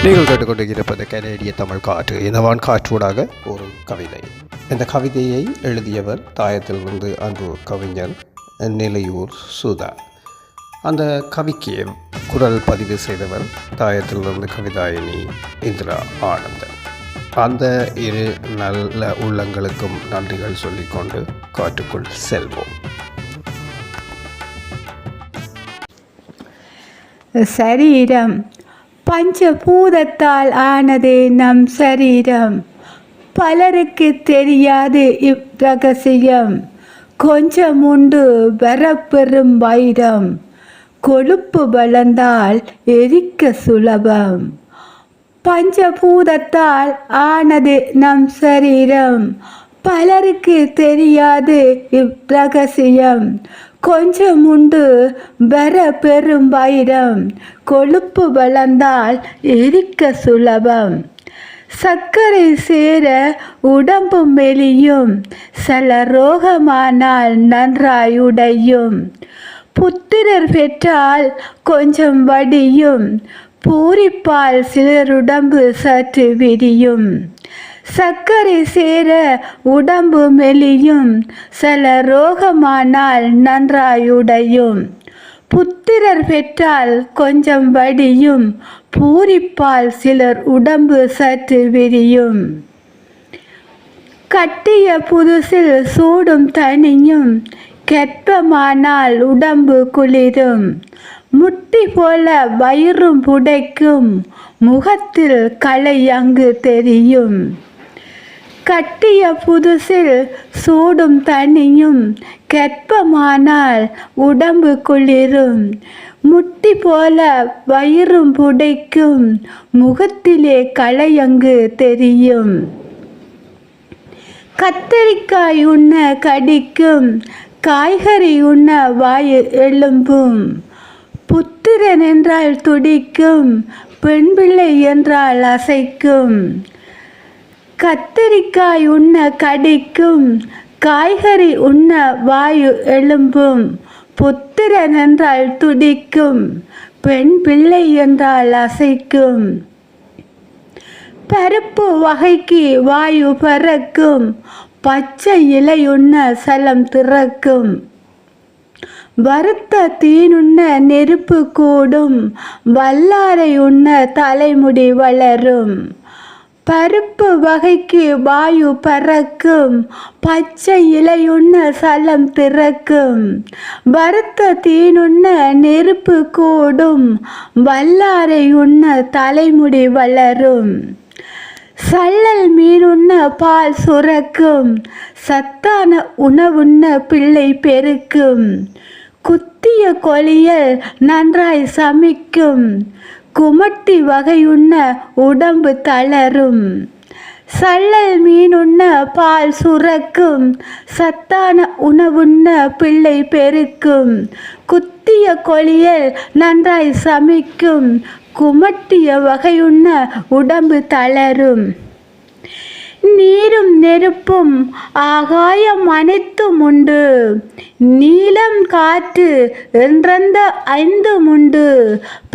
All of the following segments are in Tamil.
நீங்கள் கேட்டுக்கொண்டிருப்பது கனேடிய தமிழ் காற்று. இந்த வான்காற்றூடாக ஒரு கவிதை. இந்த கவிதையை எழுதியவர் தாயத்திலிருந்து அன்பு கவிஞர் நிலையூர் சுதா. அந்த கவிக்கு குரல் பதிவு செய்தவர் தாயத்திலிருந்து கவிதாயினி இந்திரா ஆனந்தன். அந்த இரு நல்ல உள்ளங்களுக்கும் நன்றிகள் சொல்லிக்கொண்டு காற்றுக்குள் செல்வோம். சரீரம் பஞ்சபூதத்தால் ஆனதே நம் சரீரம். பலருக்கு தெரியாது இவ்ரகசியம். கொஞ்சம் உண்டு வரப்பெறும் வைரம். கொழுப்பு வளர்ந்தால் எரிக்க சுலபம். பஞ்சபூதத்தால் ஆனது நம் சரீரம். பலருக்கு தெரியாது இவ்ரகசியம். கொஞ்சம் உண்டு வர பெரும் வைரம். கொழுப்பு வளர்ந்தால் எரிக்க சுலபம். சர்க்கரை சேர உடம்பு மெலியும். சில ரோகமானால் நன்றாயுடையும். புத்திரர் பெற்றால் கொஞ்சம் வடியும். பூரிப்பால் சிலருடம்பு சற்று விரியும். சர்க்கரை சேர உடம்பு மெலியும். சில ரோகமானால் நன்றாயுடையும். புத்திரர் பெற்றால் கொஞ்சம் வடியும். பூரிப்பால் சிலர் உடம்பு சற்று விரியும். கட்டிய புதுசில் சூடும் தனியும். கெற்பமானால் உடம்பு குளிரும். முட்டி போல வயிறும் புடைக்கும். முகத்தில் களை அங்கு தெரியும். கட்டிய புதுசில் சூடும் தனியும். கெற்பமானால் உடம்பு குளிரும். முட்டி போல வயிறும் புடைக்கும். முகத்திலே களை அங்கு தெரியும். கத்தரிக்காய் உண்ண கடிக்கும். காய்கறி உண்ண வாயு எழும்பும். புத்திரன் என்றால் துடிக்கும். பெண் பிள்ளை என்றால் அசைக்கும். கத்தரிக்காய் உண்ண கடிக்கும். காய்கறி உண்ண வாயு எழும்பும். புத்திரன் என்றால் துடிக்கும். பெண் பிள்ளை என்றால் அசைக்கும். பருப்பு வகைக்கு வாயு பறக்கும். பச்சை இலை உண்ண சலம் திறக்கும். வறுத்த தீனுண்ண நெருப்பு கூடும். வல்லாரை உண்ண தலைமுடி வளரும். பருப்பு வகைக்கு வாயு பறக்கும். பச்சை இலையுண்ண சலம் திறக்கும். வறுத்த தீனுண்ண நெருப்பு கூடும். வல்லாரை உண்ண தலைமுடி வளரும். சல்லல் மீனுண்ண பால் சுரக்கும். சத்தான உணவுண்ண பிள்ளை பெருக்கும். குத்திய கொளியல் நன்றாய் சமைக்கும். குமட்டி வகையுண்ண உடம்பு தளரும். சல்லல் மீனுண்ண பால் சுரக்கும். சத்தான உணவுண்ண பிள்ளை பெருக்கும். குத்திய கொளியல் நன்றாய் சமைக்கும். குமட்டிய வகையுண்ண உடம்பு தளரும். நீரும் நெருப்பும் ஆகாயம் அனைத்தும் உண்டு. நீலம் காற்று என்றந்த ஐந்தும் உண்டு.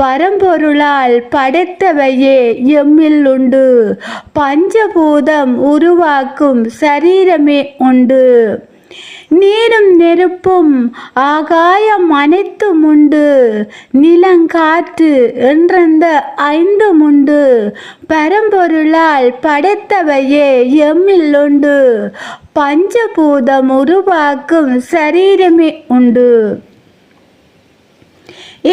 பரம்பொருளால் படைத்தவையே எம்மில் உண்டு. பஞ்சபூதம் உருவாக்கும் சரீரமே உண்டு. நீரும் நெருப்பும் ஆகாயம் அனைத்தும் உண்டு. நிலங்காற்று என்றந்த ஐந்தும் உண்டு. பரம்பொருளால் படைத்தவையே எம்மில் உண்டு. பஞ்சபூதம் உருவாக்கும் சரீரமே உண்டு.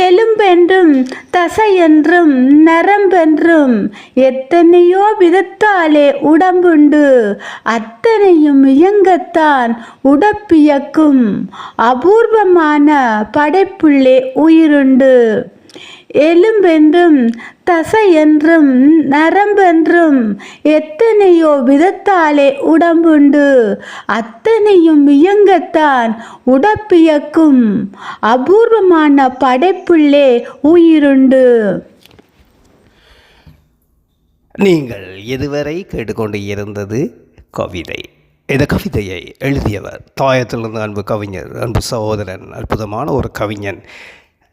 எலும்பென்றும் தசையென்றும் நரம்பென்றும் எத்தனையோ விதத்தாலே உடம்புண்டு. அத்தனையும் இயங்கத்தான் உடப்பியக்கும். அபூர்வமான படைப்புள்ளே உயிருண்டு. எலும்பென்றும் தசையென்றும் நரம்பென்றும் எத்தனையோ விதத்தாலே உடம்புண்டு. அத்தனையும் இயங்கத்தான் உடப்பியக்கும். அபூர்வமான படைப்புள்ளே உயிருண்டு. நீங்கள் இதுவரை கேட்டுக்கொண்டு இருந்தது கவிதை. இந்த கவிதையை எழுதியவர் தாயத்திலிருந்து அன்பு கவிஞர், அன்பு சகோதரன், அற்புதமான ஒரு கவிஞன்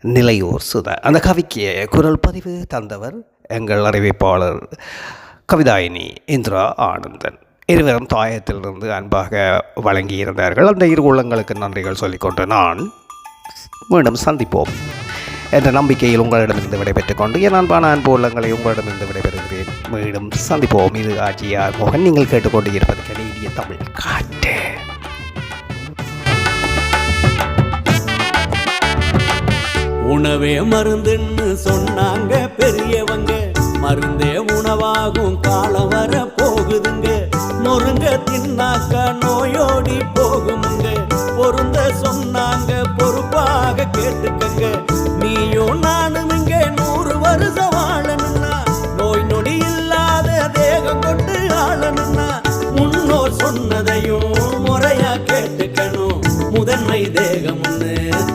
நிலையூர் சுதா. அந்த கவிக்கு குரல் பதிவு தந்தவர் எங்கள் அறிவிப்பாளர் கவிதாயினி இந்திரா ஆனந்தன். இருவரும் தாயத்திலிருந்து அன்பாக வழங்கியிருந்தார்கள். அந்த இரு உள்ளங்களுக்கு நன்றிகள் சொல்லிக்கொண்டு நான் மீண்டும் சந்திப்போம் என்ற நம்பிக்கையில் உங்களிடமிருந்து விடைபெற்றுக் கொண்டு என் அன்பான அன்பு உள்ளங்களை உங்களிடமிருந்து விடைபெறுகிறேன். மீண்டும் சந்திப்போம். இது ஆட்சியார் மோகன். நீங்கள் கேட்டுக்கொண்டு இருப்பது கனேடிய தமிழ் காட்டு. உணவே மருந்துன்னு சொன்னாங்க பெரியவங்க, மருந்தே உணவாகும் காலம் வர போகுதுங்க. முருங்க தின்னாக்க நோயோடி போகுமுங்க, பொருந்த சொன்னாங்க பொறுப்பாக கேட்டுக்கங்க. நீயும் நானும் இங்க 100 வருஷம் வாழணும்னா, நோய் நொடி இல்லாத தேகம் கொண்டு ஆளணும்னா, முன்னோர் சொன்னதையும் முறையா கேட்டுக்கணும். முதன்மை தேகம்னு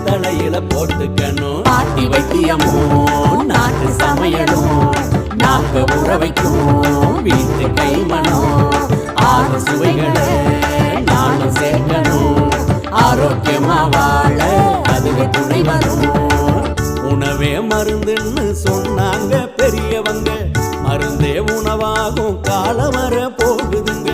தலையில போட்டுக்கணும். பாட்டி வைத்தியமும் நாட்டு சமையலும் நாக்க உற வைக்கும் வீட்டு கைமணம். 6 சுவைகளை நானும் சேர்க்கணும். ஆரோக்கியமா வாழ அதுவே துணை வரும். உணவே மருந்துன்னு சொன்னாங்க பெரியவங்க, மருந்தே உணவாகும் காலம் வர போகுதுங்க.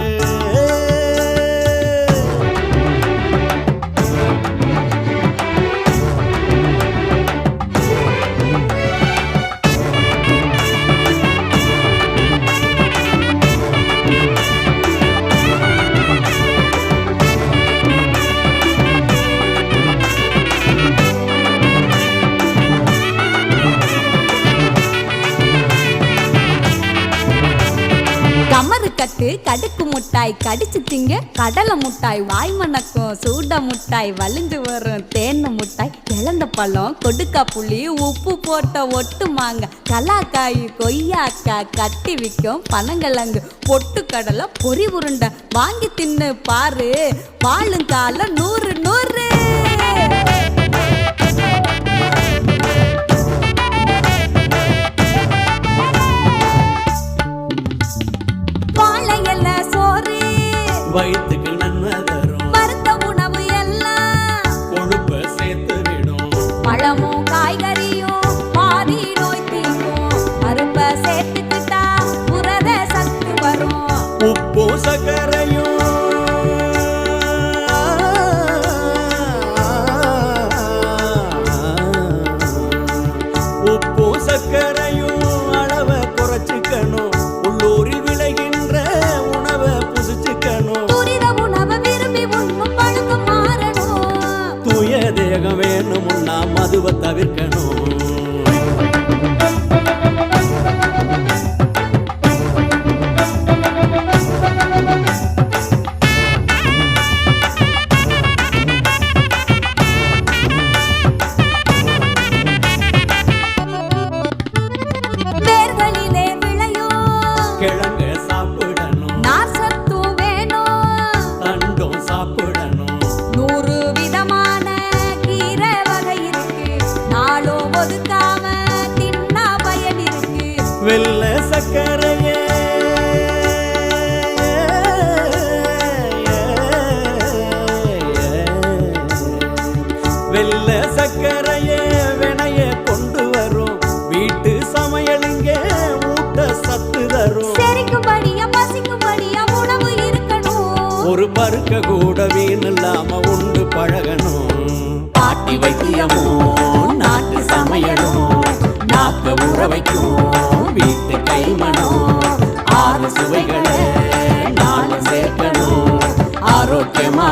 கட்டு கடுக்கு முட்டாய் கடிச்சு திங்க கடலை முட்டாய், வாய் மணக்கும் சூட முட்டாய், வலிஞ்சு வரும் தேன் முட்டாய், இழந்த பழம் கொடுக்கா புளி உப்பு போட்ட ஒட்டு மாங்க, கலாக்காய் கொய்யாக்கா கட்டி விற்கும் பனங்கிழங்கு, பொட்டு கடலை பொறி உருண்டை வாங்கி தின்னு பாரு, வாழுங்கால 100 100. வயிற்றுக்கு நன்மை தரும் மருந்த உணவு எல்லாம் கொழுப்பை சேர்த்து விடும். பழமும் காய்கறியும் பாதி நோய் தீரும். பருப்பை சேர்த்துக்கிட்டா புரத சத்து வரும். உப்பு சர்க்கரையும் உப்பு சர்க்கரையும் அளவை குறைச்சிக்கணும். உள்ளூரில் விளைகின்ற உணவை புசிச்சுக்கணும். துரித உணவை விரும்பி உண்ணும் பழக்கம் மாறணும். தூய தேகம் வேணும்னா மதுவை தவிர்க்கணும். கிழங்கு சாப்பிடணும். நார்சத்து வேணும். தண்டும் சாப்பிடணும். 100 விதமான கீரை வகை இருக்கு. நாளும் ஒதுக்காம தின்னா பயன் இருக்கு. வெள்ளை சர்க்கரையே வெள்ளை சர்க்கரையே வினைய கொண்டு வரும். வீட்டு சமையலுங்க ஊட்ட சத்து தரும். செரிக்கும்படியா பசிக்கும்படியா உணவு இருக்கணும். ஒரு பருக்க கூட வீண் இல்லாம உண்டு பழகணும். பாட்டி வைத்தியமும் நாட்டு சமையலும் நாக்க உற வைக்கும் வீட்டு கைமணம். 6 சுவைகளை நானும் சேர்க்கணும். ஆரோக்கியமா